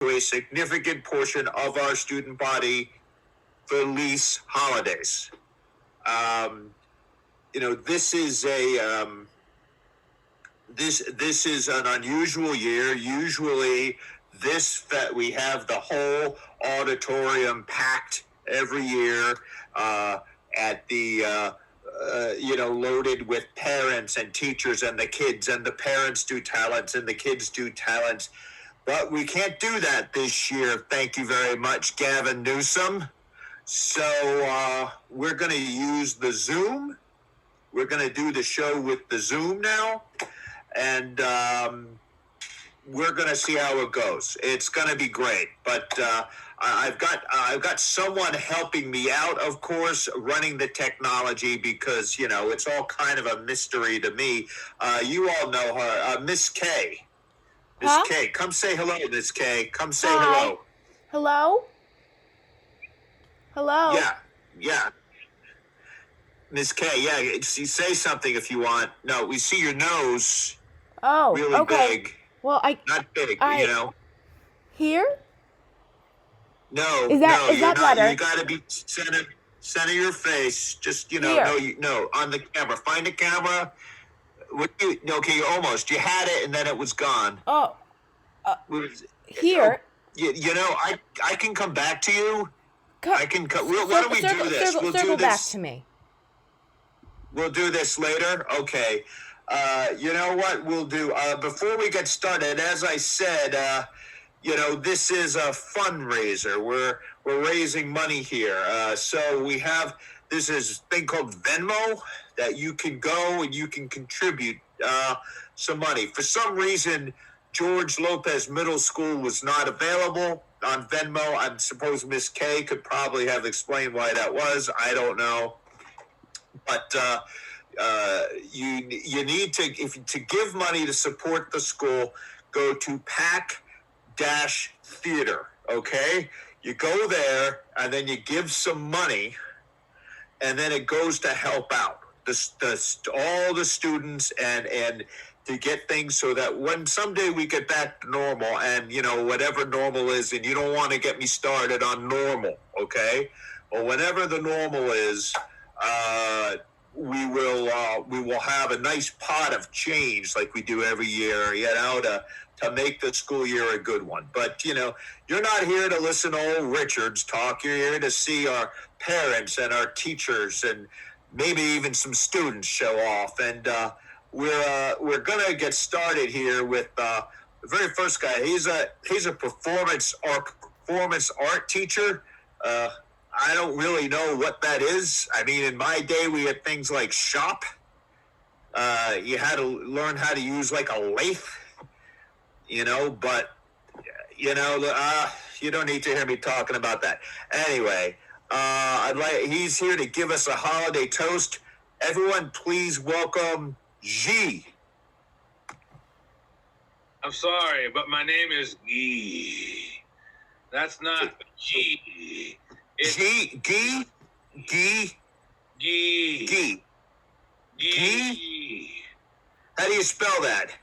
to a significant portion of our student body for lease holidays. This is this is an unusual year. Usually, we have the whole auditorium packed every year at the loaded with parents and teachers and the kids, and the parents do talents and the kids do talents. But we can't do that this year. Thank you very much, Gavin Newsom. So we're going to use the Zoom. We're going to do the show with the Zoom now. And we're going to see how it goes. It's going to be great. But I've got someone helping me out, of course, running the technology, because, it's all kind of a mystery to me. You all know her, Miss K. Miss K, come say hello, Miss K. Come say hello. Hello? Hello? Yeah. Miss K, yeah, say something if you want. No, we see your nose. Oh, really okay. Big. Well, not big, Here? No, is that not. better? You got to be center your face. Just Here. No, on the camera. Find the camera. Okay, almost. You had it, and then it was gone. Oh, here. I can come back to you. I can. Why don't we do this? We'll circle do this. back to me. We'll do this later. Okay. You know what we'll do? Before we get started, as I said, this is a fundraiser. We're raising money here. So we have this thing called Venmo that you can go and you can contribute some money. For some reason, George Lopez Middle School was not available on Venmo. I suppose Miss K could probably have explained why that was. I don't know. But you need to give money to support the school. Go to PAC-Theater. Okay, you go there and then you give some money, and then it goes to help out all the students and to get things so that when someday we get back to normal, and whatever normal is, and you don't want to get me started on normal, okay? Well, whenever the normal is, we will have a nice pot of change like we do every year, to make the school year a good one. But, you're not here to listen to old Richards talk. You're here to see our parents and our teachers and maybe even some students show off. And we're going to get started here with the very first guy. He's a performance art teacher. I don't really know what that is. I mean, in my day, we had things like shop. You had to learn how to use like a lathe, but, you don't need to hear me talking about that. Anyway, he's here to give us a holiday toast. Everyone, please welcome G. I'm sorry, but my name is G. That's not G. It's G. How do you spell that?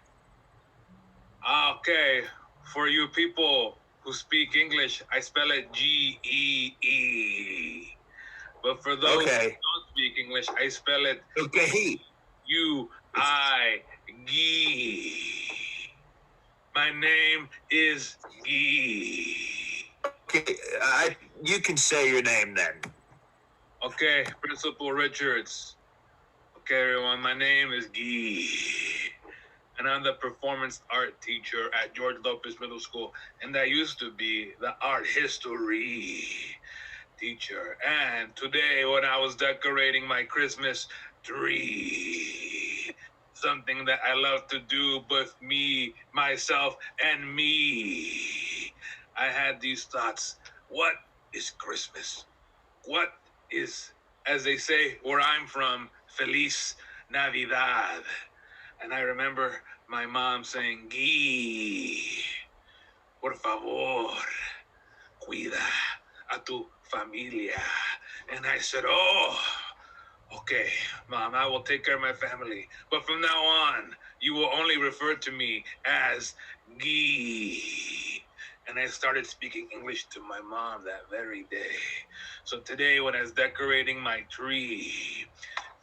Okay, for you people who speak English, I spell it G-E-E. But for those who don't speak English, I spell it U-I-G. My name is G. Okay, you can say your name then. Okay, Principal Richards. Okay, everyone, my name is Guy, and I'm the performance art teacher at George Lopez Middle School, and I used to be the art history teacher. And today, when I was decorating my Christmas tree, something that I love to do with me, myself, and me, I had these thoughts. What is Christmas? What is, as they say where I'm from, Feliz Navidad? And I remember my mom saying, Guy, por favor, cuida a tu familia. And I said, oh, okay, Mom, I will take care of my family. But from now on, you will only refer to me as Guy. And I started speaking English to my mom that very day. So today, when I was decorating my tree,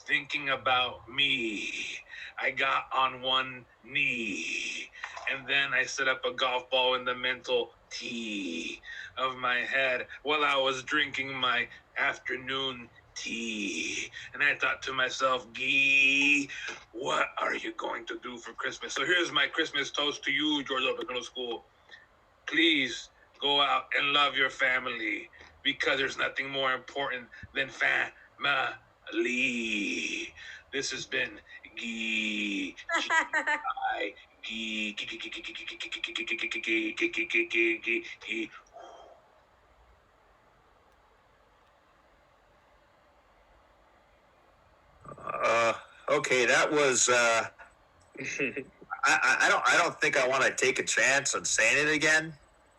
thinking about me, I got on one knee, and then I set up a golf ball in the mental tee of my head while I was drinking my afternoon tea. And I thought to myself, Gee, what are you going to do for Christmas? So here's my Christmas toast to you, George Open Middle School. Please go out and love your family, because there's nothing more important than family. This has been Gee. Gee. Okay, that was. I don't think I want to take a chance on saying it again.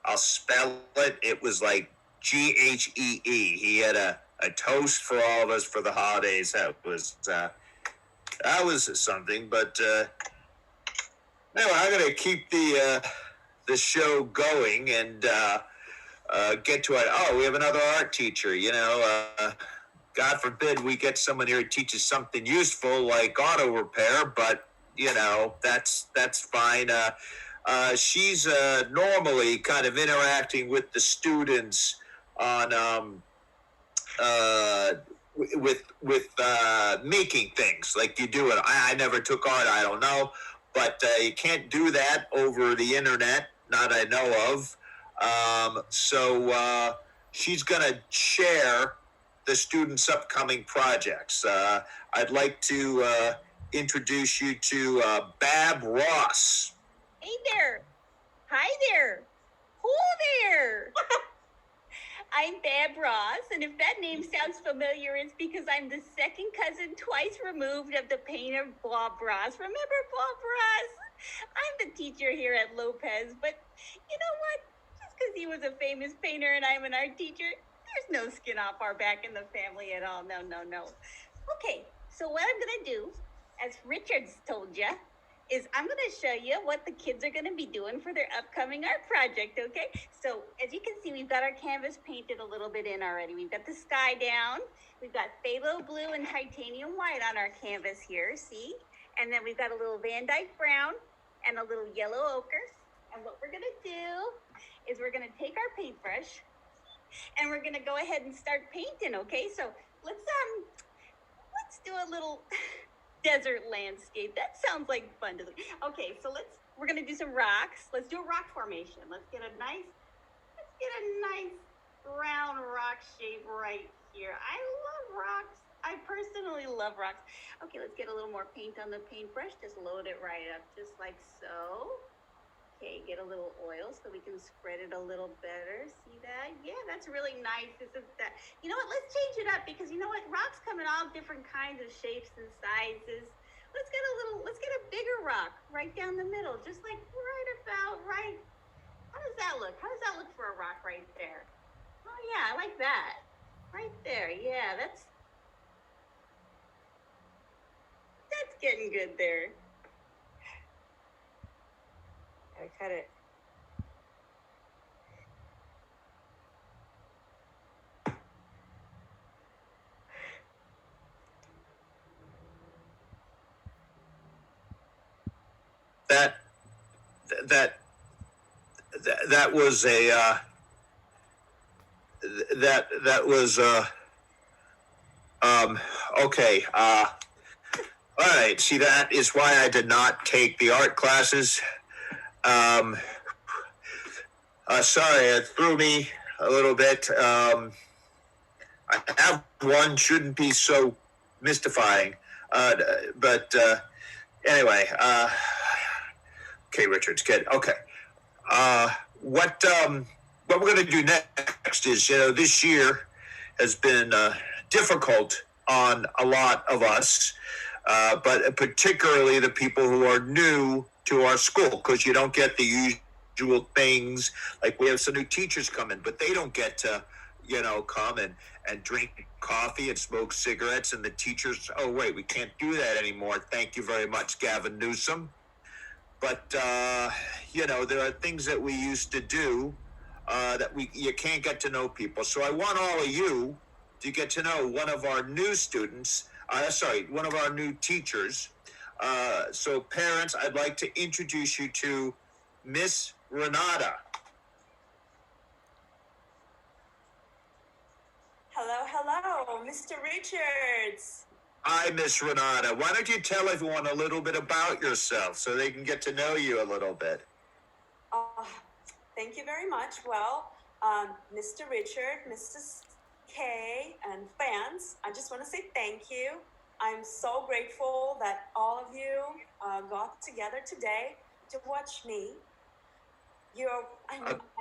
I'll spell it. It was like Ghee. He had a toast for all of us for the holidays. That was something. But anyway, I'm gonna keep the show going and get to it. Oh, we have another art teacher. God forbid we get someone here who teaches something useful like auto repair, but that's fine. She's normally kind of interacting with the students on with making things like you do it. I never took art. I don't know, but you can't do that over the internet. Not I know of. So she's gonna share the students' upcoming projects. I'd like to introduce you to Bab Ross. Hey there. Hi there. Who there? I'm Bab Ross, and if that name sounds familiar, it's because I'm the second cousin twice removed of the painter Bob Ross. Remember Bob Ross? I'm the teacher here at Lopez, but you know what? Just because he was a famous painter and I'm an art teacher, there's no skin off our back in the family at all. No. Okay, so what I'm going to do, as Richard's told you, is I'm going to show you what the kids are going to be doing for their upcoming art project, okay? So as you can see, we've got our canvas painted a little bit in already. We've got the sky down. We've got phthalo blue and titanium white on our canvas here, see? And then we've got a little Van Dyke brown and a little yellow ochre. And what we're going to do is we're going to take our paintbrush and we're going to go ahead and start painting, okay? So let's do a little desert landscape. That sounds like fun to me. Okay, so we're gonna do some rocks. Let's do a rock formation. Let's get a nice round rock shape right here. I love rocks. I personally love rocks. Okay, let's get a little more paint on the paintbrush. Just load it right up, just like so. Okay, get a little oil so we can spread it a little better. See that? Yeah, that's really nice. Isn't that? You know what? Let's change it up because you know what? Rocks come in all different kinds of shapes and sizes. Let's get a bigger rock right down the middle, just like right. How does that look? How does that look for a rock right there? Oh yeah, I like that. Right there. Yeah, that's getting good there. I cut it. That was a that was okay. All right. See, that is why I did not take the art classes. Sorry, it threw me a little bit. I have one, shouldn't be so mystifying. But anyway, okay, Richard's kid. Okay. What we're going to do next is, this year has been difficult on a lot of us, but particularly the people who are new to our school, because you don't get the usual things. Like, we have some new teachers coming, but they don't get to, come and drink coffee and smoke cigarettes, and the teachers, oh, wait, we can't do that anymore. Thank you very much, Gavin Newsom. But, there are things that we used to do that you can't get to know people. So I want all of you to get to know one of our new students. One of our new teachers. So parents, I'd like to introduce you to Miss Renata. Hello, Mr. Richards. Hi, Miss Renata. Why don't you tell everyone a little bit about yourself so they can get to know you a little bit? Thank you very much. Well, Mr. Richard, Mrs. K, and fans, I just want to say thank you. I'm so grateful that all of you got together today to watch me. I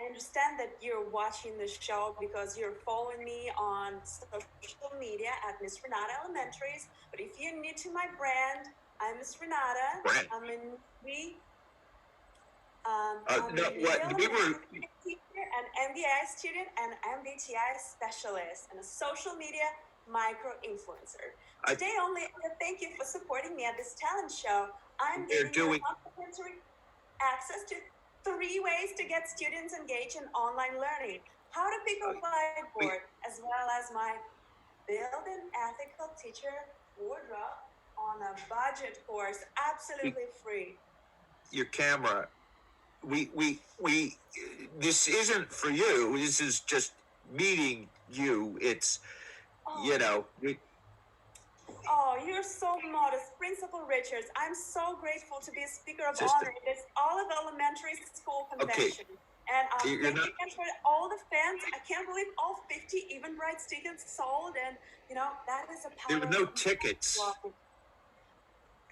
understand that you're watching the show because you're following me on social media at Miss Renata Elementaries. But if you're new to my brand, I'm Miss Renata. I'm a newbie. Teacher, an MBI student, and MBTI specialist, and a social media micro-influencer. Today, only thank you for supporting me at this talent show. I'm giving you complimentary access to 3 ways to get students engaged in online learning. How to pick a whiteboard, as well as my Build an Ethical Teacher wardrobe on a budget course, absolutely free. Your camera. This isn't for you. This is just meeting you. It's, Oh, you're so modest, Principal Richards. I'm so grateful to be a speaker of honor at this Olive Elementary School convention. Okay. And thank you again for all the fans. I can't believe all 50 Eventbrite tickets sold, and that is a power. There were no tickets.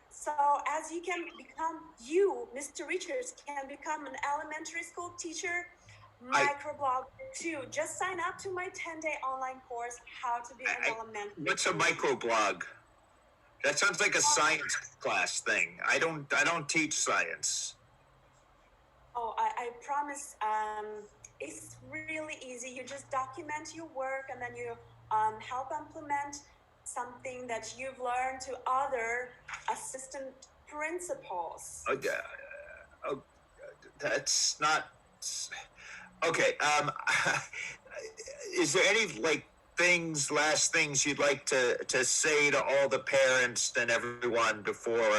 So as you can become, Mr. Richards, can become an elementary school teacher, microblogger too. Just sign up to my 10-day online course, How to Be an Elementary. What's a microblog? That sounds like a science class thing. I don't teach science. Oh, I promise. It's really easy. You just document your work, and then you help implement something that you've learned to other assistant principals. That's not okay. Is there any last things you'd like to say to all the parents and everyone before?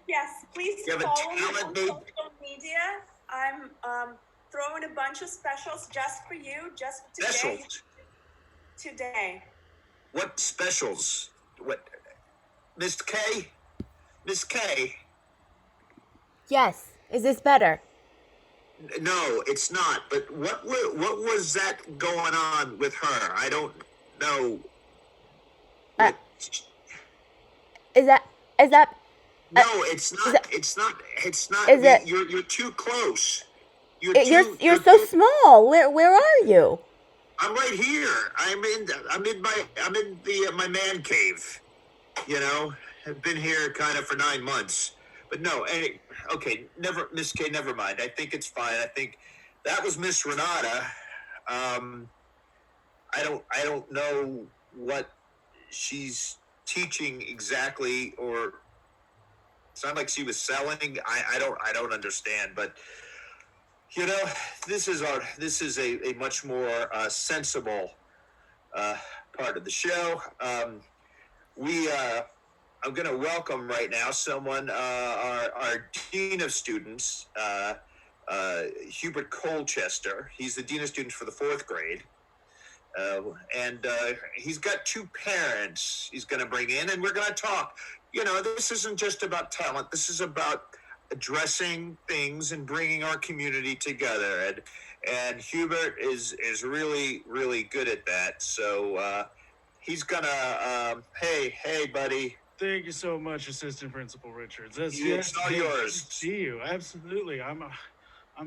Yes, please follow me on social media. I'm throwing a bunch of specials just for you, just today. Specials? Today. What specials? What, Miss K? Miss K? Yes. Is this better? No, it's not. But what was that going on with her? I don't know. Is that? No, it's not. It's not. You're too close. You're so small. Where are you? I'm right here. I'm in my man cave. I've been here kind of for 9 months. But no, Miss K, never mind. I think it's fine. I think that was Miss Renata. I don't know what she's teaching exactly, or it's not like she was selling. I don't understand, but this is a much more sensible part of the show. I'm going to welcome right now someone, our Dean of Students, Hubert Colchester. He's the Dean of Students for the 4th grade. And he's got 2 parents he's going to bring in, and we're going to talk. This isn't just about talent. This is about addressing things and bringing our community together. And Hubert is really, really good at that. So he's going to, hey, buddy. Thank you so much, Assistant Principal Richards. It's all yours. See you, absolutely. I'm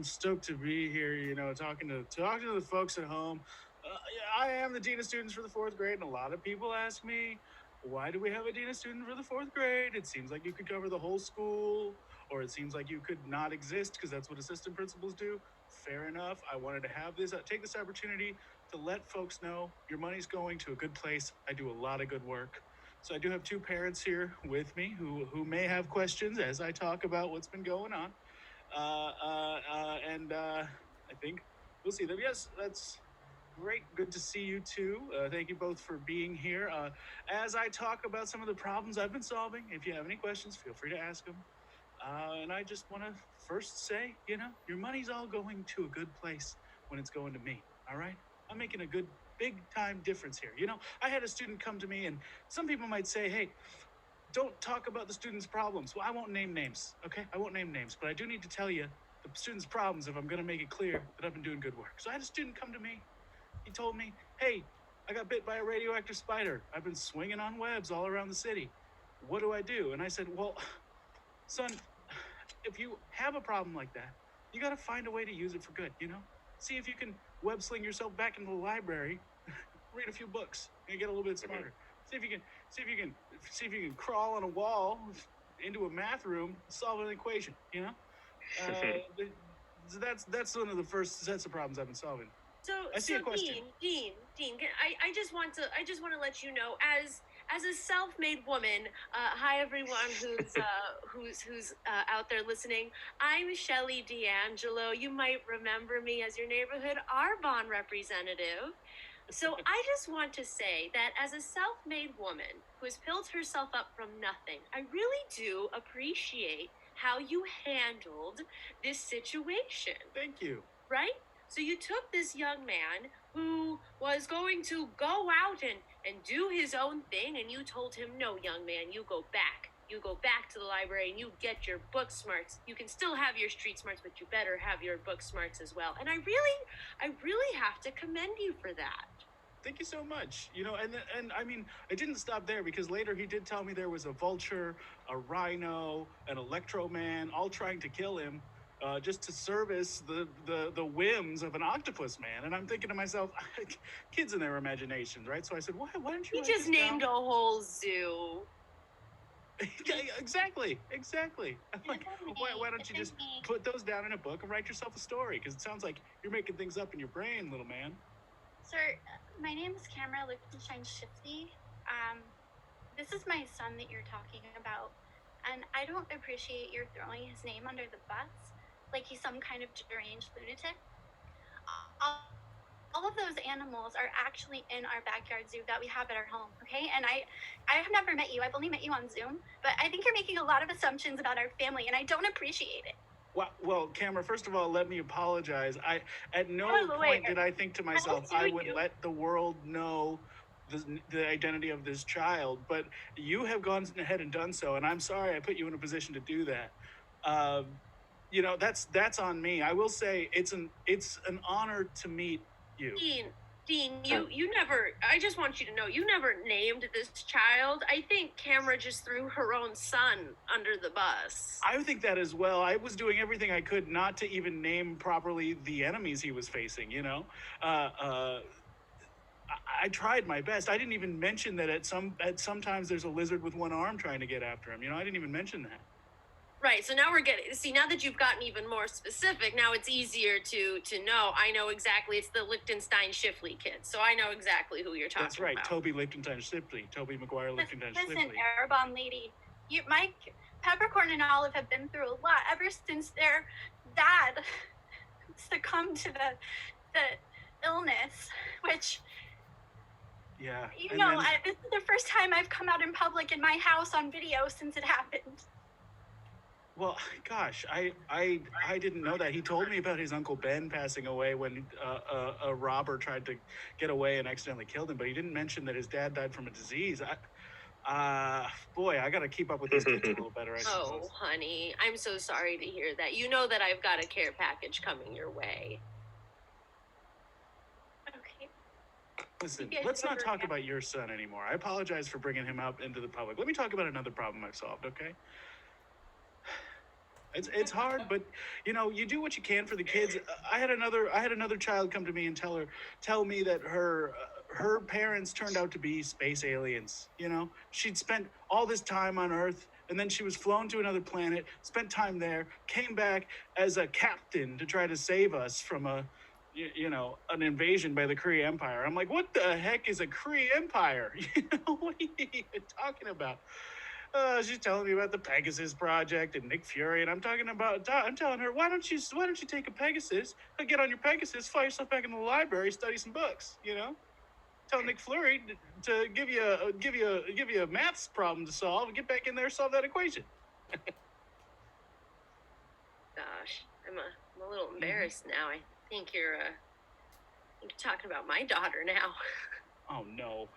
stoked to be here. Talking to the folks at home. I am the Dean of Students for the 4th grade, and a lot of people ask me, why do we have a Dean of Students for the 4th grade? It seems like you could cover the whole school, or it seems like you could not exist because that's what assistant principals do. Fair enough. I wanted to take this opportunity to let folks know your money's going to a good place. I do a lot of good work. So I do have 2 parents here with me who may have questions as I talk about what's been going on. And I think we'll see them. Yes, that's great. Good to see you too. Thank you both for being here. As I talk about some of the problems I've been solving, if you have any questions, feel free to ask them. And I just want to first say, your money's all going to a good place when it's going to me. All right? I'm making a good, big time difference here. I had a student come to me, and some people might say, hey, don't talk about the students' problems. Well, I won't name names, okay? I won't name names, but I do need to tell you the students' problems if I'm going to make it clear that I've been doing good work. So I had a student come to me. He told me, hey, I got bit by a radioactive spider. I've been swinging on webs all around the city. What do I do? And I said, well, son, if you have a problem like that, you got to find a way to use it for good, See if you can web sling yourself back into the library, read a few books, and get a little bit smarter. See if you can crawl on a wall into a math room, solve an equation, So that's one of the first sets of problems I've been solving. So I see a question. Dean, I just want to let you know, as a self-made woman, hi everyone who's out there listening. I'm Shelly D'Angelo. You might remember me as your neighborhood Arbonne representative. So I just want to say that as a self-made woman who has built herself up from nothing, I really do appreciate how you handled this situation. Thank you. Right? So you took this young man who was going to go out and do his own thing, and you told him, no, young man, you go back. You go back to the library and you get your book smarts. You can still have your street smarts, but you better have your book smarts as well. And I really have to commend you for that. Thank you so much. And I mean, I didn't stop there, because later he did tell me there was a vulture, a rhino, an electro-man, all trying to kill him, just to service the whims of an octopus man. And I'm thinking to myself, kids and their imaginations, right? So I said, why don't you? He just named a whole zoo. Exactly. I'm like, why don't you just put those down in a book and write yourself a story? Because it sounds like you're making things up in your brain, little man. Sir, my name is Camera Lichtenstein Shifty. This is my son that you're talking about, and I don't appreciate your throwing his name under the bus like he's some kind of deranged lunatic. All of those animals are actually in our backyard zoo that we have at our home, okay? And I have never met you. I've only met you on Zoom, but I think you're making a lot of assumptions about our family, and I don't appreciate it. Well, Camera, first of all, let me apologize. At no point did I think to myself I would let the world know the identity of this child, but you have gone ahead and done so, and I'm sorry I put you in a position to do that. That's on me. I will say it's an honor to meet you. Dean, you never, I just want you to know, you never named this child. I think Camera just threw her own son under the bus. I think that as well. I was doing everything I could not to even name properly the enemies he was facing, I tried my best. I didn't even mention that at sometimes there's a lizard with one arm trying to get after him. I didn't even mention that. Right, so now now that you've gotten even more specific, now it's easier to know. I know exactly, it's the Lichtenstein Shifley kid, so I know exactly who you're talking about. That's right, Toby Lichtenstein Shifley, Toby McGuire Lichtenstein Shifley. Listen, Arbonne lady, Mike, Peppercorn and Olive have been through a lot ever since their dad succumbed to the illness, which... Yeah. This is the first time I've come out in public in my house on video since it happened. Well, gosh, I didn't know that. He told me about his Uncle Ben passing away when a robber tried to get away and accidentally killed him, but he didn't mention that his dad died from a disease. Boy, I got to keep up with these kids a little better, I suppose. Oh, honey, I'm so sorry to hear that. You know that I've got a care package coming your way. Okay. Listen, let's not talk about your son anymore. I apologize for bringing him out into the public. Let me talk about another problem I've solved, okay? It's hard, but you do what you can for the kids. I had another child come to me and tell me that her parents turned out to be space aliens. She'd spent all this time on Earth, and then she was flown to another planet, spent time there, came back as a captain to try to save us from an invasion by the Kree Empire. I'm like, what the heck is a Kree Empire? What are you even talking about? She's telling me about the Pegasus Project and Nick Fury, and I'm telling her, why don't you take a Pegasus, get on your Pegasus, fly yourself back in the library, study some books, Tell Nick Fury to give you a maths problem to solve, and get back in there, solve that equation. Gosh, I'm a little embarrassed now. I think you're talking about my daughter now. Oh no.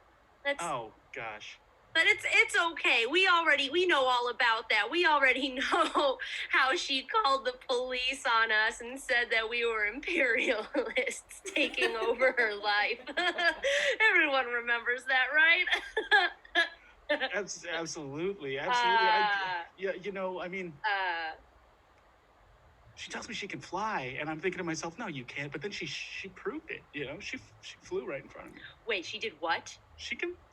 Oh gosh. But it's okay. We know all about that. We already know how she called the police on us and said that we were imperialists taking over her life. Everyone remembers that, right? Absolutely. She tells me she can fly, and I'm thinking to myself, no, you can't. But then she proved it. She flew right in front of me. Wait, she did what?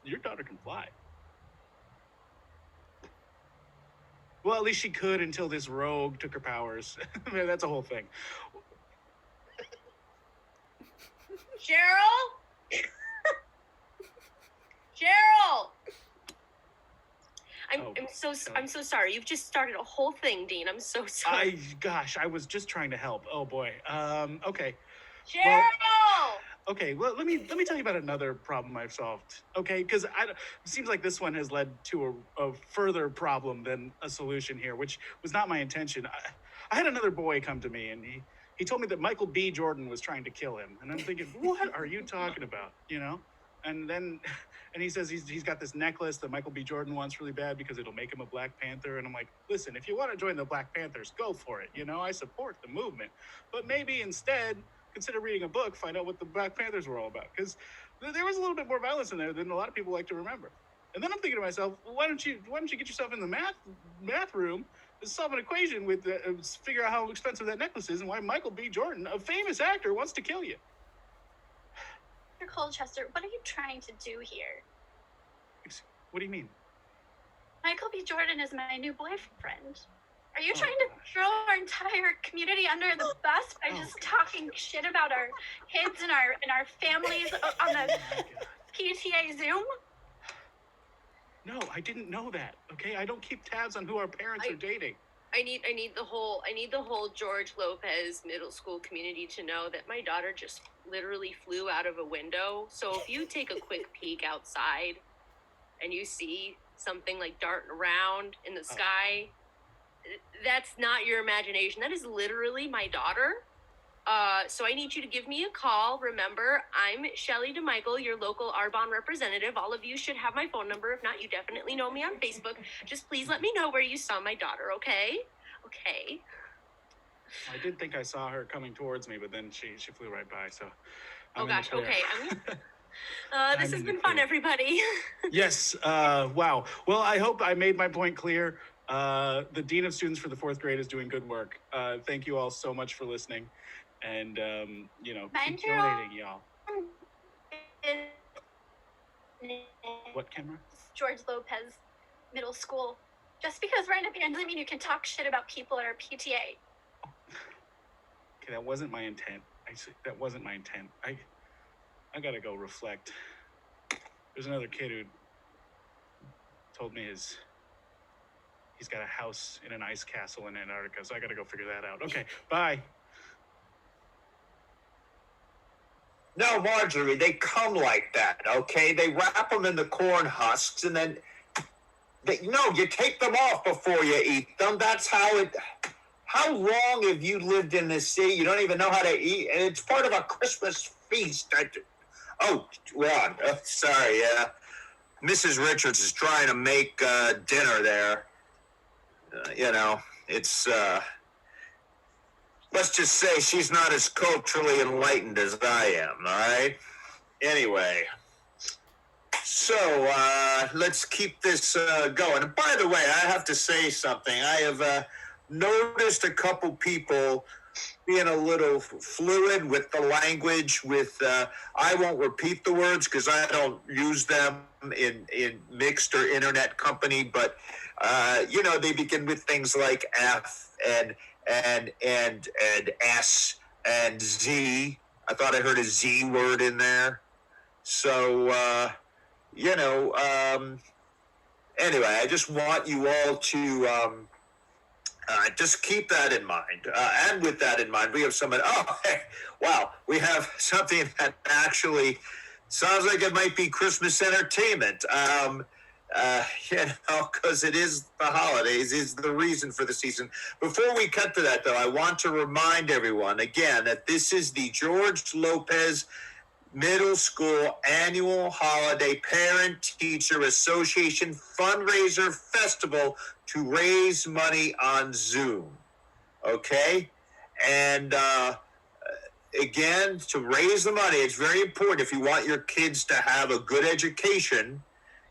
Your daughter can fly. Well, at least she could until this rogue took her powers. That's a whole thing. Cheryl? Cheryl! I'm so sorry. You've just started a whole thing, Dean. I'm so sorry. I was just trying to help. Oh boy. Okay. Cheryl! Well, let me tell you about another problem I've solved. Okay, because it seems like this one has led to a further problem than a solution here, which was not my intention. I had another boy come to me, and he told me that Michael B. Jordan was trying to kill him, and I'm thinking, what are you talking about? And he says he's got this necklace that Michael B. Jordan wants really bad because it'll make him a Black Panther. And I'm like, listen, if you want to join the Black Panthers, go for it. I support the movement. But maybe instead, consider reading a book, find out what the Black Panthers were all about. Because there was a little bit more violence in there than a lot of people like to remember. And then I'm thinking to myself, why don't you get yourself in the math room, solve an equation with figure out how expensive that necklace is and why Michael B. Jordan, a famous actor, wants to kill you. Mr. Colchester, what are you trying to do here? What do you mean? Michael B. Jordan is my new boyfriend. Are you trying to throw our entire community under the bus by just talking shit about our kids and our families on the PTA Zoom? No, I didn't know that. Okay, I don't keep tabs on who our parents are dating. I need the whole George Lopez middle school community to know that my daughter just literally flew out of a window. So if you take a quick peek outside and you see something like darting around in the sky, that's not your imagination. That is literally my daughter. So I need you to give me a call. Remember, I'm Shelly DeMichael, your local Arbonne representative. All of you should have my phone number. If not, you definitely know me on Facebook. Just please let me know where you saw my daughter, okay? Okay. I did think I saw her coming towards me, but then she flew right by, so... Okay. This has been fun, everybody. Yes, wow. Well, I hope I made my point clear. The Dean of Students for the 4th grade is doing good work. Thank you all so much for listening. And, keep donating, y'all. What, camera? George Lopez Middle School. Just because we're in a band doesn't mean you can talk shit about people at our PTA. Okay, that wasn't my intent. That wasn't my intent. I gotta go reflect. There's another kid who told me he's got a house in an ice castle in Antarctica, so I gotta go figure that out. Okay, bye. No, Marjorie, they come like that, okay? They wrap them in the corn husks, and then, you take them off before you eat them. That's how it... How long have you lived in this city? You don't even know how to eat, and it's part of a Christmas feast. Sorry, Mrs. Richards is trying to make dinner there. It's... Let's just say she's not as culturally enlightened as I am, all right? Anyway, so let's keep this going. And by the way, I have to say something. I have noticed a couple people being a little fluid with the language. I won't repeat the words because I don't use them in mixed or internet company, but they begin with things like F and S and Z. I thought I heard a Z word in there. So, anyway, I just want you all to just keep that in mind. And with that in mind, we have someone. Oh, hey, wow, we have something that actually sounds like it might be Christmas entertainment. Because it is the holidays, is the reason for the season. Before we cut to that, though, I want to remind everyone again that this is the George Lopez Middle School Annual Holiday Parent-Teacher Association Fundraiser Festival to raise money on Zoom. Okay? And again, to raise the money, it's very important if you want your kids to have a good education,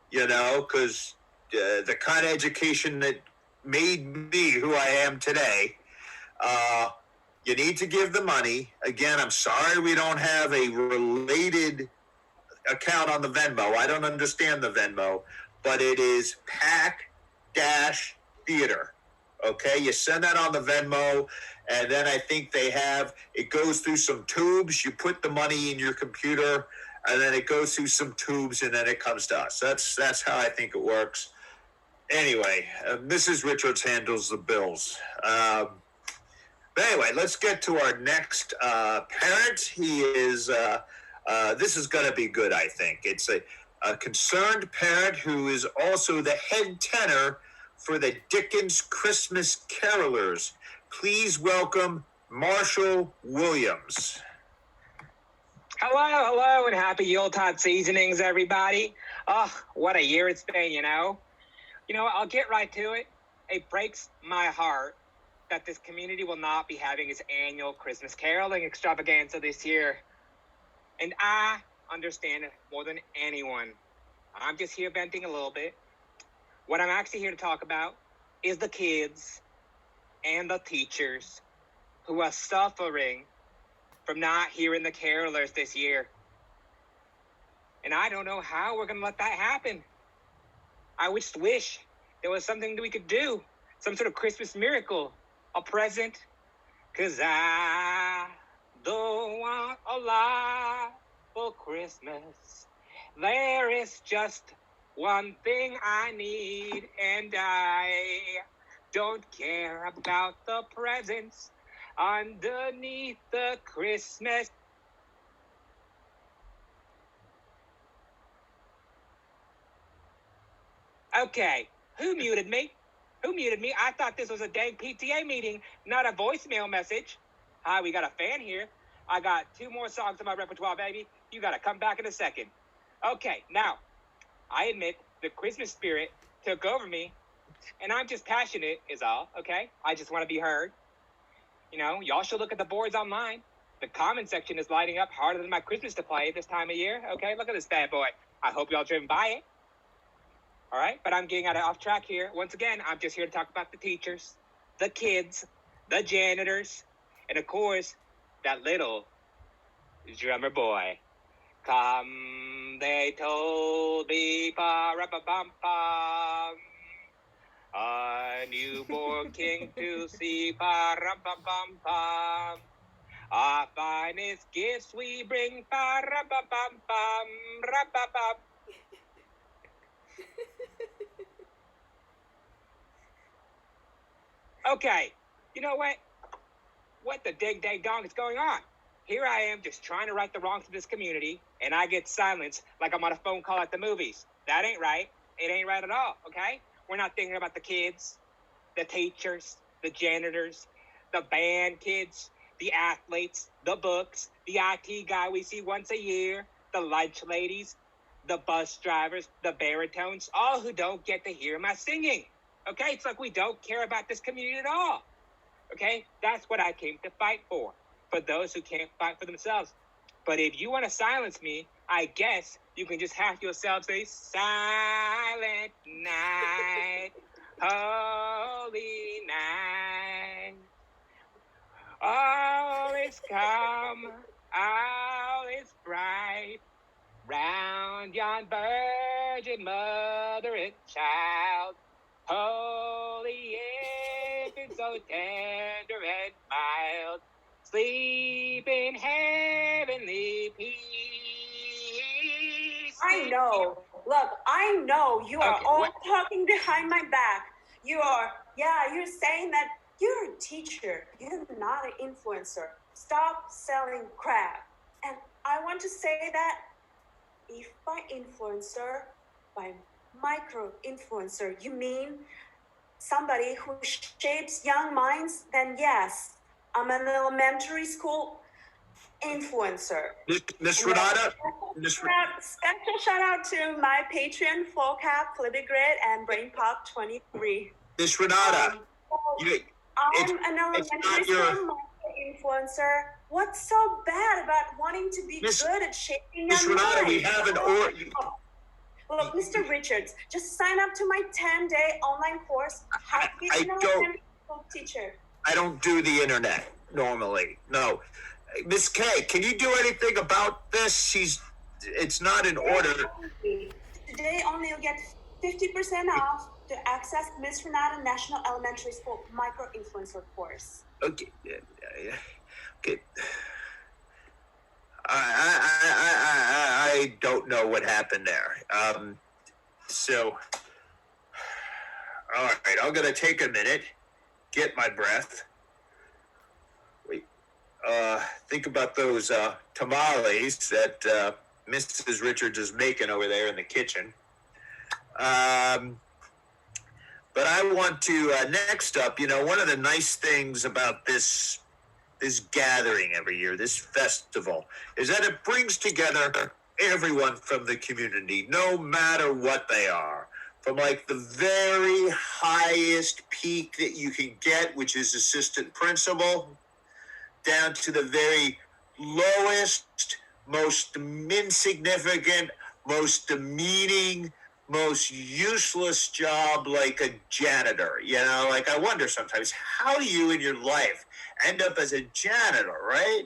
because the kind of education that made me who I am today, you need to give the money. Again, I'm sorry we don't have a related account on the Venmo. I don't understand the Venmo, but it is Pack-Theater. Okay, you send that on the Venmo, and then I think it goes through some tubes. You put the money in your computer, and then it goes through some tubes, and then it comes to us. That's how I think it works. Anyway, Mrs. Richards handles the bills. But anyway, let's get to our next parent. He is, this is going to be good, I think. It's a concerned parent who is also the head tenor for the Dickens Christmas Carolers. Please welcome Marshall Williams. Hello, and happy Yuletide seasonings, everybody. Oh, what a year it's been, I'll get right to it. It breaks my heart that this community will not be having its annual Christmas caroling extravaganza this year. And I understand it more than anyone. I'm just here venting a little bit. What I'm actually here to talk about is the kids and the teachers who are suffering from not hearing the carolers this year. And I don't know how we're going to let that happen. I just wish there was something that we could do, some sort of Christmas miracle, a present, 'cause I don't want a lot for Christmas. There is just one thing I need, and I don't care about the presents underneath the Christmas. Okay, who muted me? I thought this was a dang PTA meeting, not a voicemail message. Hi, we got a fan here. I got 2 more songs in my repertoire, baby. You gotta come back in a second. Okay, now, I admit the Christmas spirit took over me, and I'm just passionate is all, okay? I just want to be heard. Y'all should look at the boards online. The comment section is lighting up harder than my Christmas display this time of year, okay? Look at this bad boy. I hope y'all driven by it. All right, but I'm getting off track here. Once again, I'm just here to talk about the teachers, the kids, the janitors, and of course, that little drummer boy. Come, they told me, pa-ra-ba-bum-bum, a newborn king to see, pa-ra-ba-bum-bum. Our finest gifts we bring, pa-ra-ba-bum-bum, ra-ba-bum. Okay, you know what? What the dig-dag-dong is going on? Here I am just trying to right the wrongs of this community, and I get silenced like I'm on a phone call at the movies. That ain't right. It ain't right at all, okay? We're not thinking about the kids, the teachers, the janitors, the band kids, the athletes, the books, the IT guy we see once a year, the lunch ladies, the bus drivers, the baritones, all who don't get to hear my singing. Okay, it's like we don't care about this community at all. Okay, that's what I came to fight for those who can't fight for themselves. But if you want to silence me, I guess you can just have yourselves a silent night, holy night. All is calm, all is bright, round yon virgin mother and child. Holy infant, so tender and mild, sleep in heavenly peace. I know. Look, I know you are Okay, all what- talking behind my back. You're saying that you're a teacher. You're not an influencer. Stop selling crap. And I want to say that if by influencer, by micro-influencer, you mean somebody who shapes young minds, then yes, I'm an elementary school influencer. Miss And then Renata, special shout out to my Patreon, FullCap, Flibigrid, and BrainPop23. Miss Renata, So I'm an elementary school influencer. What's so bad about wanting to be good at shaping Miss young Renata, minds? we have an Look, Mr. Richards, just sign up to my 10-day online course, How to Be an Elementary School Teacher. I don't do the internet normally. No. Miss K, can you do anything about this? It's not in order. Today only you'll get 50% off to access Miss Renata National Elementary School Micro-Influencer course. Okay. Okay. I don't know what happened there. So, all right, I'm gonna take a minute, get my breath. Wait. Think about those tamales that Mrs. Richards is making over there in the kitchen. But I want to next up. One of the nice things about this gathering every year, this festival, is that it brings together everyone from the community, no matter what they are, from like the very highest peak that you can get, which is assistant principal, down to the very lowest, most insignificant, most demeaning, most useless job, like a janitor. Like I wonder sometimes, how do you in your life end up as a janitor, right?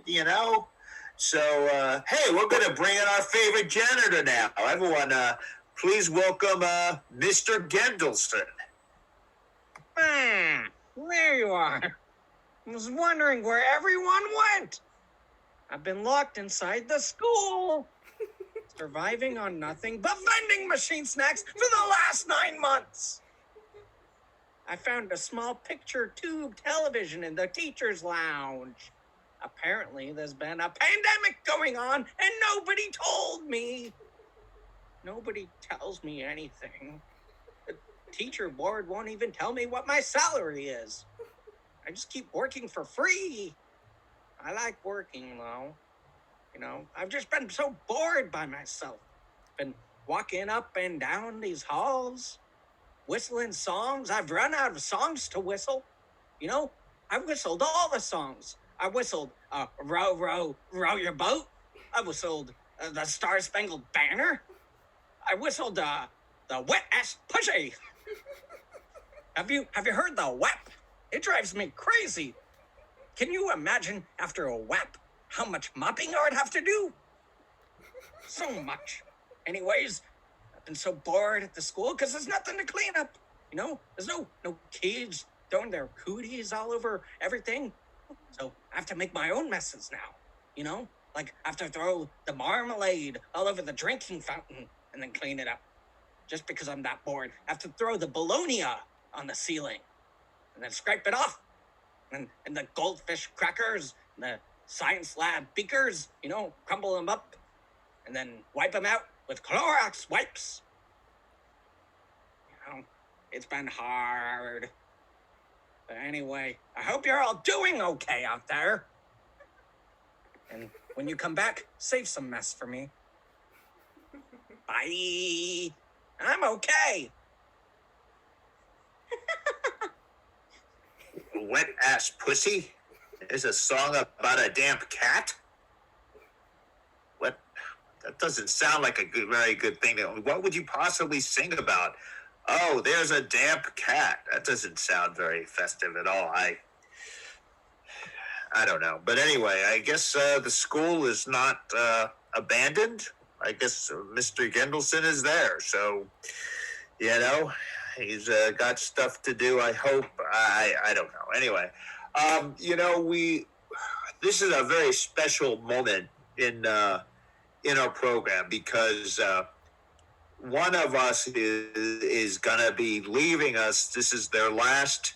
So hey, we're gonna bring in our favorite janitor now. Everyone, please welcome Mr. Gendelson. There you are. I was wondering where everyone went. I've been locked inside the school, surviving on nothing but vending machine snacks for the last 9 months. I found a small picture tube television in the teacher's lounge. Apparently, there's been a pandemic going on, and nobody told me. Nobody tells me anything. The teacher board won't even tell me what my salary is. I just keep working for free. I like working, though. I've just been so bored by myself. Been walking up and down these halls, whistling songs. I've run out of songs to whistle. I whistled all the songs. I whistled Row, Row, Row Your Boat. I whistled the Star-Spangled Banner. I whistled the Wet-Ass Pushy. Have you heard the WAP? It drives me crazy. Can you imagine after a WAP how much mopping I would have to do? So much. Anyways, I've been so bored at the school because there's nothing to clean up. There's no kids throwing their cooties all over everything. So I have to make my own messes now. Like I have to throw the marmalade all over the drinking fountain and then clean it up. Just because I'm that bored, I have to throw the bologna on the ceiling and then scrape it off. And the goldfish crackers, and the science lab beakers, crumble them up and then wipe them out with Clorox wipes. It's been hard. But anyway, I hope you're all doing okay out there. And when you come back, save some mess for me. Bye. I'm okay. Wet-Ass Pussy? There's a song about a damn cat? What? That doesn't sound like a very good thing. What would you possibly sing about? Oh, there's a damp cat. That doesn't sound very festive at all. I don't know. But anyway, I guess the school is not abandoned. I guess Mr. Gendelson is there. So, he's got stuff to do, I hope. I don't know. Anyway, this is a very special moment in our program because one of us is gonna be leaving us. This is their last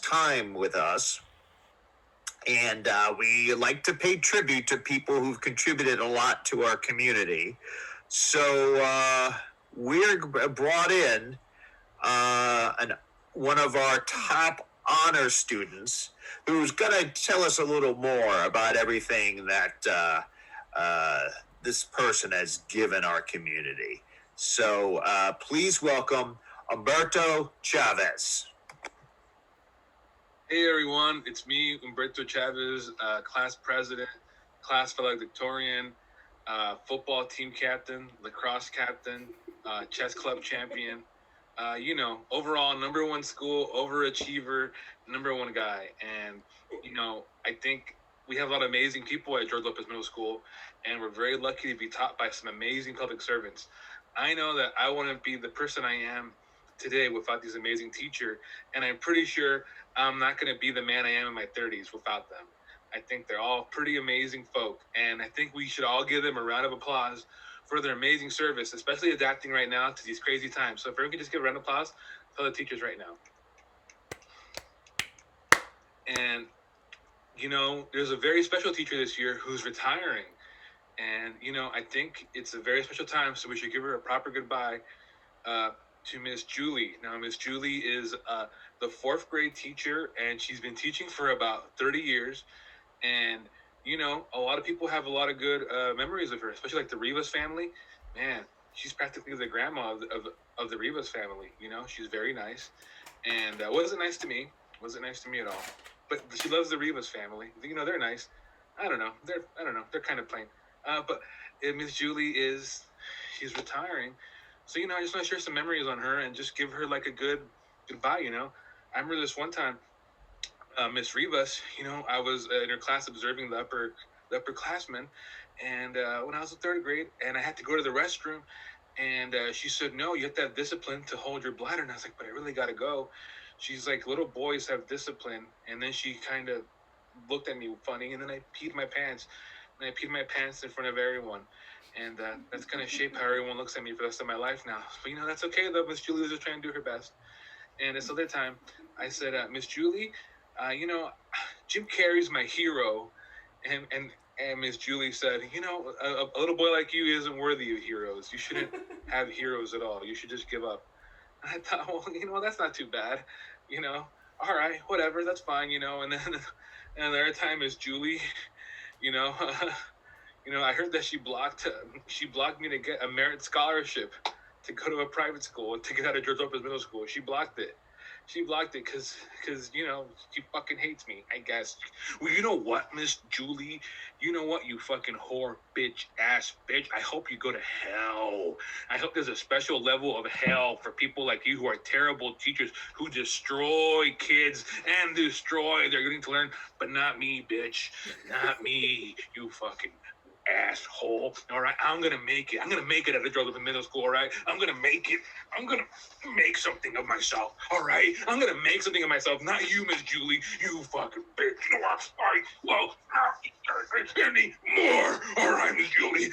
time with us, and we like to pay tribute to people who've contributed a lot to our community. So we're brought in one of our top honor students who's going to tell us a little more about everything that this person has given our community. So please welcome Humberto Chavez. Hey everyone, it's me, Humberto Chavez, class president, class valedictorian, football team captain, lacrosse captain, chess club champion. Overall number one school, overachiever, number one guy. And, I think we have a lot of amazing people at George Lopez Middle School, and we're very lucky to be taught by some amazing public servants. I know that I wouldn't be the person I am today without these amazing teachers, and I'm pretty sure I'm not going to be the man I am in my 30s without them. I think they're all pretty amazing folk, and I think we should all give them a round of applause for their amazing service, especially adapting right now to these crazy times. So if everyone could just give a round of applause for the teachers right now. And, there's a very special teacher this year who's retiring. And, I think it's a very special time, so we should give her a proper goodbye to Miss Julie. Now, Miss Julie is the 4th grade teacher, and she's been teaching for about 30 years. And, a lot of people have a lot of good memories of her, especially like the Rivas family. Man, she's practically the grandma of the Rivas family. She's very nice, and wasn't nice to me. Wasn't nice to me at all. But she loves the Rivas family. They're nice. I don't know. They're kind of plain. But Miss Julie she's retiring. So, I just want to share some memories on her and just give her like a good goodbye, I remember this one time, Miss Rivas, I was in her class observing the upperclassmen, and when I was in 3rd grade, and I had to go to the restroom, and she said, no, you have to have discipline to hold your bladder. And I was like, but I really got to go. She's like, little boys have discipline. And then she kind of looked at me funny, and then I peed my pants. And I peed my pants in front of everyone. And that's going to shape how everyone looks at me for the rest of my life now. But, that's okay, though. Miss Julie was just trying to do her best. And this other time, I said, Miss Julie, Jim Carrey's my hero. And Miss Julie said, a little boy like you isn't worthy of heroes. You shouldn't have heroes at all. You should just give up. And I thought, well, that's not too bad. All right, whatever, that's fine, And then the other time Miss Julie, I heard that she blocked me to get a merit scholarship to go to a private school to get out of George Lopez Middle School. She blocked it. She blocked it because she fucking hates me, I guess. Well, you know what, Miss Julie? You know what, you fucking whore, bitch, ass bitch? I hope you go to hell. I hope there's a special level of hell for people like you who are terrible teachers who destroy kids and destroy their getting to learn, but not me, bitch. Not me, you fucking asshole. All right, I'm gonna make it. I'm gonna make it at the George Lopez Middle School. All right, I'm gonna make it. I'm gonna make something of myself. All right, I'm gonna make something of myself. Not you, Miss Julie. You fucking bitch. You are sorry. Well, any more? All right, Miss Julie.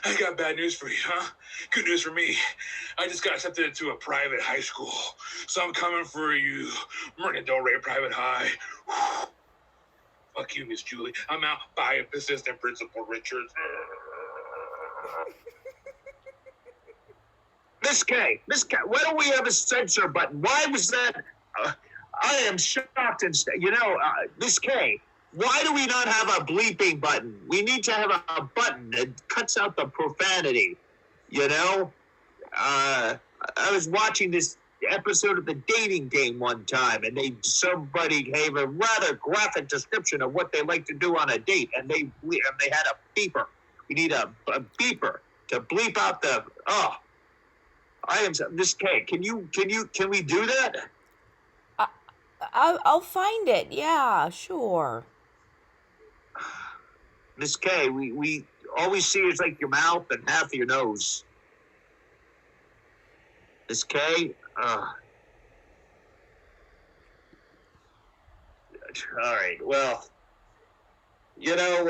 I got bad news for you, huh? Good news for me. I just got accepted into a private high school, so I'm coming for you, Marina Del Rey Private High. Fuck you, Miss Julie. I'm out by Assistant Principal Richards. Miss K, why don't we have a censor button? Why was that? I am shocked and Miss K, why do we not have a bleeping button? We need to have a button that cuts out the profanity. I was watching this episode of The Dating Game one time, and somebody gave a rather graphic description of what they like to do on a date, and they had a beeper. We need a beeper to bleep out the Miss K. Can we do that? I'll find it. Yeah, sure. Miss K, we always see is like your mouth and half of your nose. Miss K. All right. Well, You know,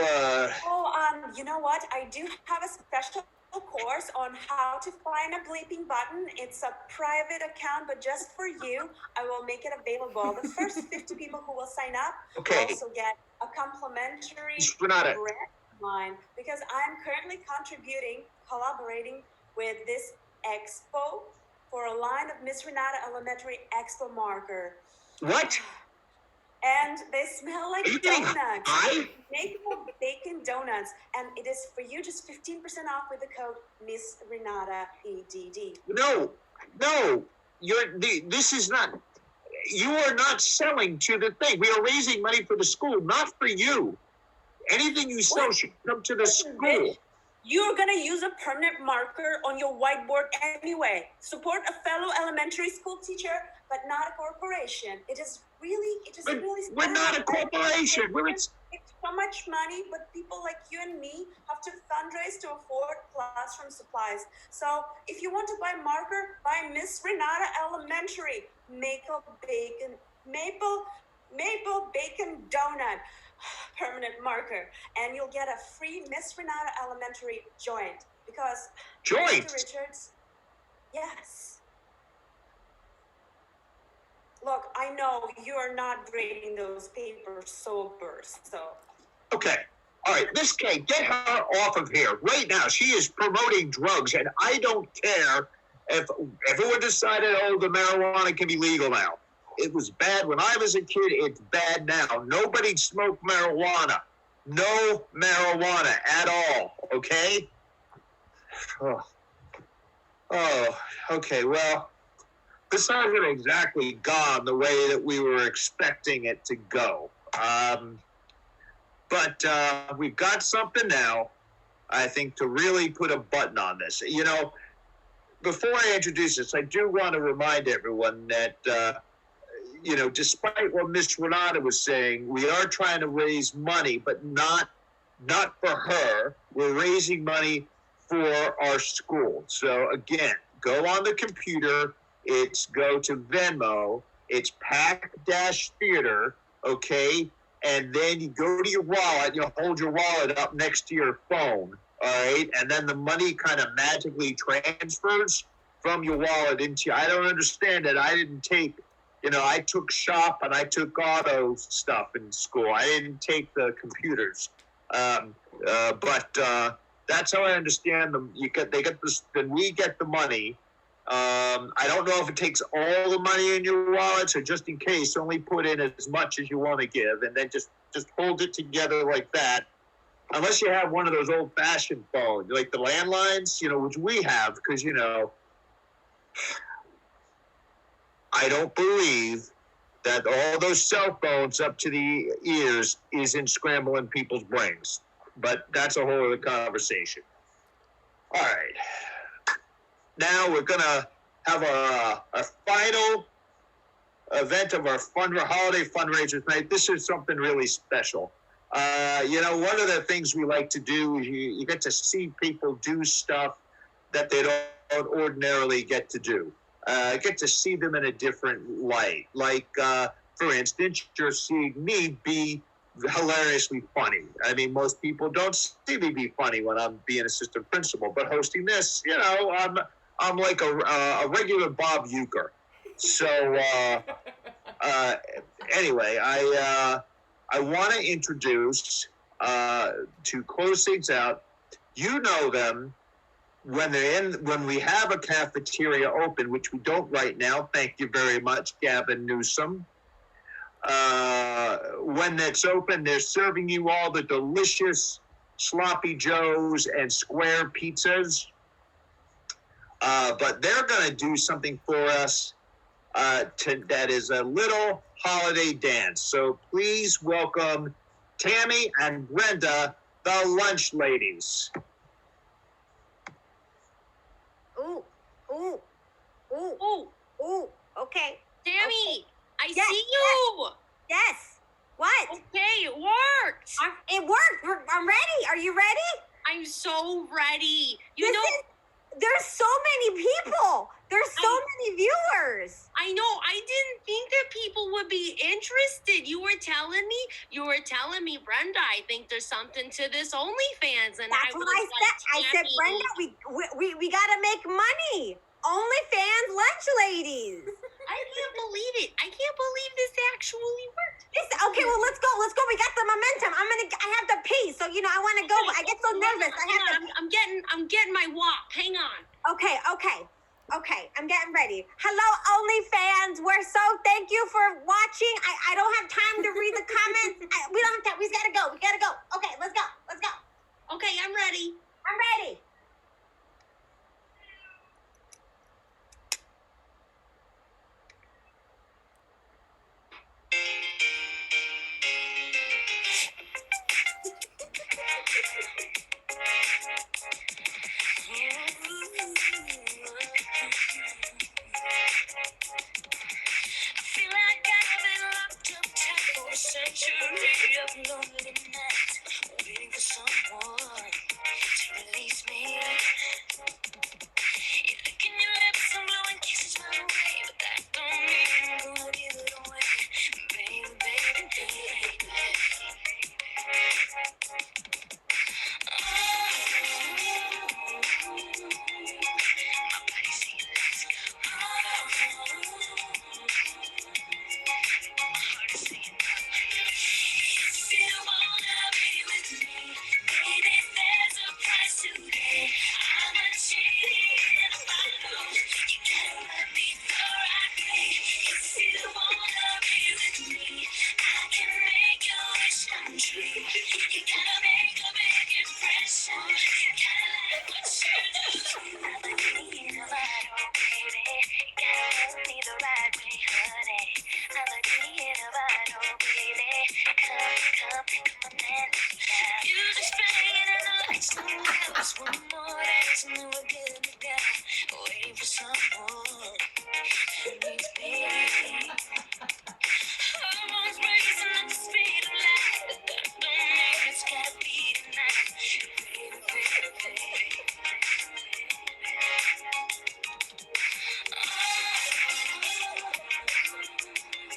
You know what? I do have a special course on how to find a bleeping button. It's a private account, but just for you. I will make it available. The first 50 people who will sign up will also get a complimentary Renata. red line, because I'm currently collaborating with this expo for a line of Miss Renata Elementary Expo marker. What? And they smell like donuts. Maple bacon donuts. And it is for you just 15% off with the code Miss Renata EDD. No. This is not. You are not selling to the thing. We are raising money for the school, not for you. Anything you sell should come to the school. Bitch, you're gonna use a permanent marker on your whiteboard anyway. Support a fellow elementary school teacher, but not a corporation. It is really We're not a corporation. It's so much money, but people like you and me have to fundraise to afford classroom supplies. So if you want to buy marker, buy Miss Renata Elementary maple bacon donut permanent marker, and you'll get a free Miss Renata Elementary joint, because Mr. Richards, yes. Look, I know you are not grading those papers sober, so. Okay. All right, this Kate, get her off of here right now. She is promoting drugs, and I don't care if everyone decided, the marijuana can be legal now. It was bad when I was a kid. It's bad now. Nobody smoked marijuana. No marijuana at all, okay? Okay, well, this hasn't exactly gone the way that we were expecting it to go. But we've got something now, I think, to really put a button on this. You know, before I introduce this, I do want to remind everyone that, despite what Miss Renata was saying, we are trying to raise money, but not for her. We're raising money for our school. So, again, go on the computer. Go to Venmo. It's Pack-Theater, okay? And then you go to your wallet. You hold your wallet up next to your phone, all right? And then the money kind of magically transfers from your wallet into. I don't understand it. I didn't take. I took shop and I took auto stuff in school. I didn't take the computers. But that's how I understand them. They get this. Then we get the money. I don't know if it takes all the money in your wallet, so just in case, only put in as much as you want to give, and then just hold it together like that. Unless you have one of those old-fashioned phones, like the landlines, which we have, because, I don't believe that all those cell phones up to the ears isn't scrambling people's brains. But that's a whole other conversation. All right. Now we're going to have a final event of our holiday fundraiser tonight. This is something really special. One of the things we like to do is you get to see people do stuff that they don't ordinarily get to do. Get to see them in a different light. Like, for instance, you're seeing me be hilariously funny. I mean, most people don't see me be funny when I'm being assistant principal, but hosting this, I'm like a regular Bob Euchre. So anyway, I want to introduce to close things out. You know them when we have a cafeteria open, which we don't right now. Thank you very much, Gavin Newsom. When it's open, they're serving you all the delicious sloppy joes and square pizzas. But they're going to do something for us that is a little holiday dance. So please welcome Tammy and Brenda, the lunch ladies. Ooh, ooh, ooh, ooh, ooh. Okay. Tammy, okay. I see you. Yes. What? Okay, it worked. It worked. I'm ready. Are you ready? I'm so ready. There's so many people. There's so many viewers. I know. I didn't think that people would be interested. You were telling me, Brenda, I think there's something to this OnlyFans. And That's what I said. I said, Brenda, we gotta make money. OnlyFans lunch ladies. I can't believe it. I can't believe this actually worked. Okay, well, let's go. We got the momentum. I have to pee, so I want to go. I get so nervous. I'm getting my walk. Hang on. Okay, I'm getting ready. Hello, OnlyFans. Thank you for watching. I don't have time to read the comments. We don't have time. We just gotta go. Okay, let's go. Okay, I'm ready. Feel like I've been locked up tight for a century of lonely nights, waiting for someone to release me. You're licking your lips and blowing kisses my way, but that don't mean I'm gonna give it away, baby. My body's saying let's go. My heart is saying no. If you wanna be with me, baby, there's a price to pay. I'm a cheating if I know you gotta love me the right way. If you wanna be with me, I can make your wish come true. You gotta make a big impression. You gotta like what you do. I'm a cheating if I know, baby. You gotta love me the right way, honey. I'm a cheating if I know, baby. Come on, man. You just fade and the lights don't go. Just one more dance and then we're good to go. Waiting for someone who needs me. Hormones racing at the speed of light, but that don't mean it's gotta be tonight. Baby.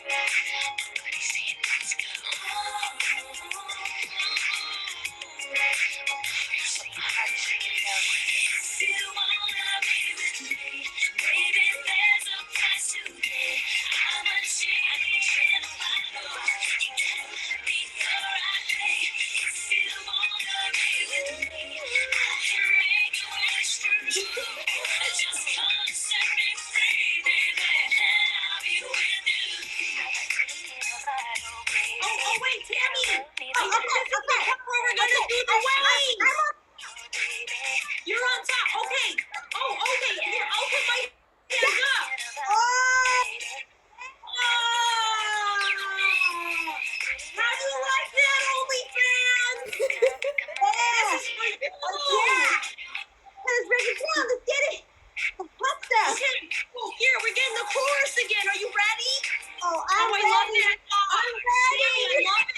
Everybody's saying let's go. My heart is saying no. If you wanna be with me, baby, there's a price to pay. I'm a cheating if I know you gotta let me the right way. If you wanna be with me, I can make a wish come true. Just come and set me free, baby, and I'll be with you. Oh, wait, Tammy. I think this is the part where we're gonna do the waves. You're on top. Okay. Oh, okay. Here, I'll put my hands up. How do you like that, OnlyFans? This is for you. Let's break it down. Let's get it. Okay. Oh, here, we're getting the chorus again. Are you ready? Oh, I love that. I'm ready. I love it.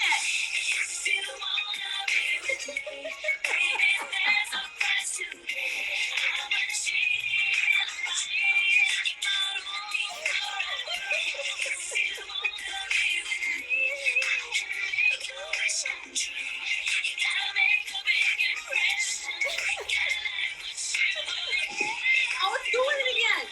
If you wanna be with me, baby, there's a price to pay. I'm a cheating if I know you gotta love me the right way. If you wanna be with me, I can make your wish come true. You gotta make a big impression. You gotta like what you do. Oh, let's do it again.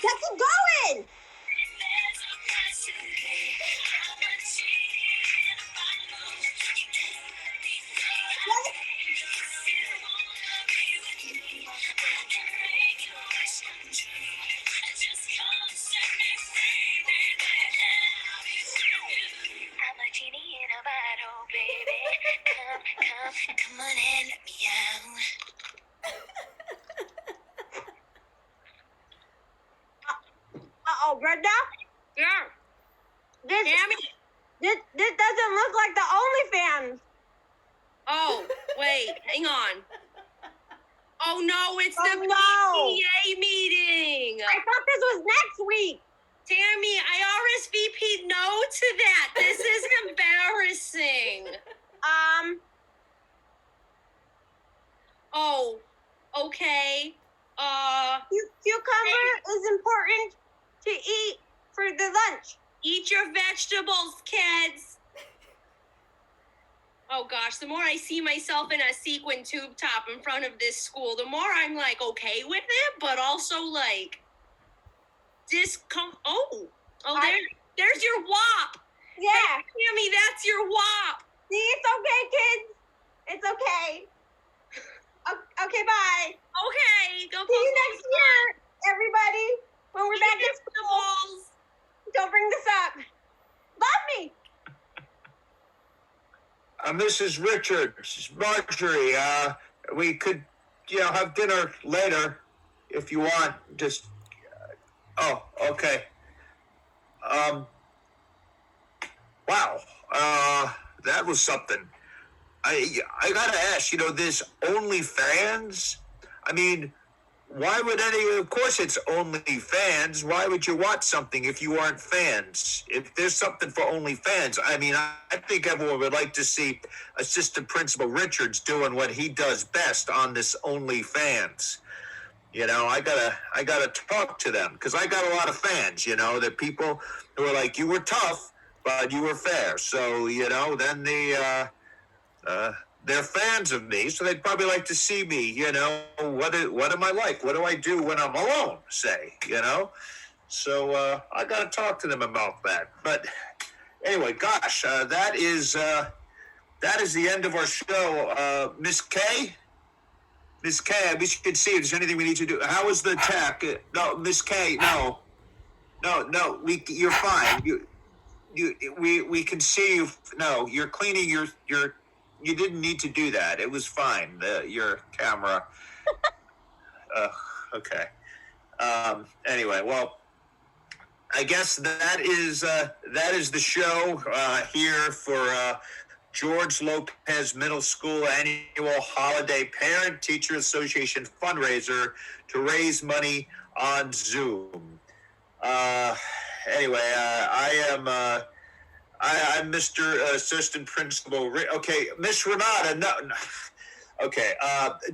Let's keep going. There's a price to pay. I'm a cheating if I know you gotta love me the right way. If you wanna be with me, I can make your wish come true. Just come and set me free, baby, and I'll be with you. I'm a genie in a bottle, baby. Come on and let me out. Uh-oh, Brenda? Yeah. Tammy. This doesn't look like the OnlyFans. Oh, wait. Hang on. Oh, no. It's the no. PTA meeting. I thought this was next week. Tammy, I RSVP'd no to that. This is embarrassing. Oh, okay. Cucumber is important to eat for the lunch. Eat your vegetables, kids. Oh gosh, the more I see myself in a sequin tube top in front of this school, the more I'm like okay with it, but also like there's your WAP. Yeah. Hey, Tammy, that's your WAP. See, it's okay, kids. It's okay. Okay, bye. Okay, go. See you next year, everybody. When we're back at school. Don't bring this up. Love me. Mrs. Richards, Marjorie, we could, have dinner later if you want. Just, oh, okay. Wow, that was something. I gotta ask, this OnlyFans, I mean, why would of course it's OnlyFans, why would you watch something if you aren't fans? If there's something for OnlyFans, I mean, I think everyone would like to see Assistant Principal Richards doing what he does best on this OnlyFans. I gotta talk to them, because I got a lot of fans, that people who are like, you were tough, but you were fair. So, then they're fans of me, so they'd probably like to see me, what am I like? What do I do when I'm alone, say, So I got to talk to them about that. But anyway, gosh, that is the end of our show. Miss K? Miss K, I wish you could see if there's anything we need to do. How is the tech? No, Miss K, no, you're fine. We can see you. No, you're cleaning your. You didn't need to do that. It was fine. Your camera. Okay. Anyway, well, I guess that is the show here for George Lopez Middle School Annual Holiday Parent Teacher Association fundraiser to raise money on Zoom. Anyway, I'm Mr. Assistant Principal. Okay, Miss Renata, no. Okay,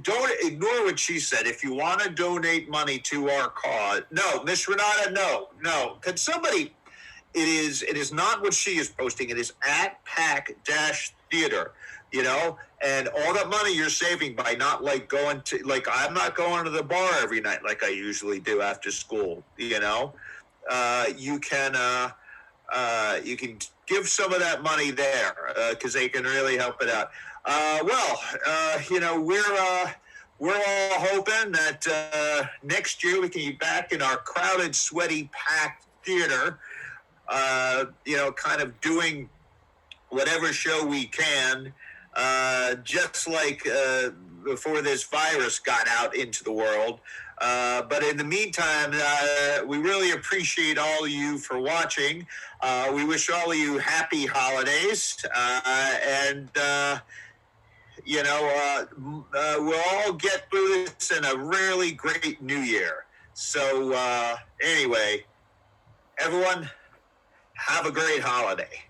don't ignore what she said. If you want to donate money to our cause, no, Miss Renata, no. Can somebody? It is not what she is posting. It is at PAC-Theater. And all that money you're saving by not going to I'm not going to the bar every night like I usually do after school. You can give some of that money there because they can really help it out. We're all hoping that next year we can be back in our crowded, sweaty, packed theater, kind of doing whatever show we can, just like before this virus got out into the world. But in the meantime, we really appreciate all of you for watching. We wish all of you happy holidays. We'll all get through this in a really great new year. So anyway, everyone, have a great holiday.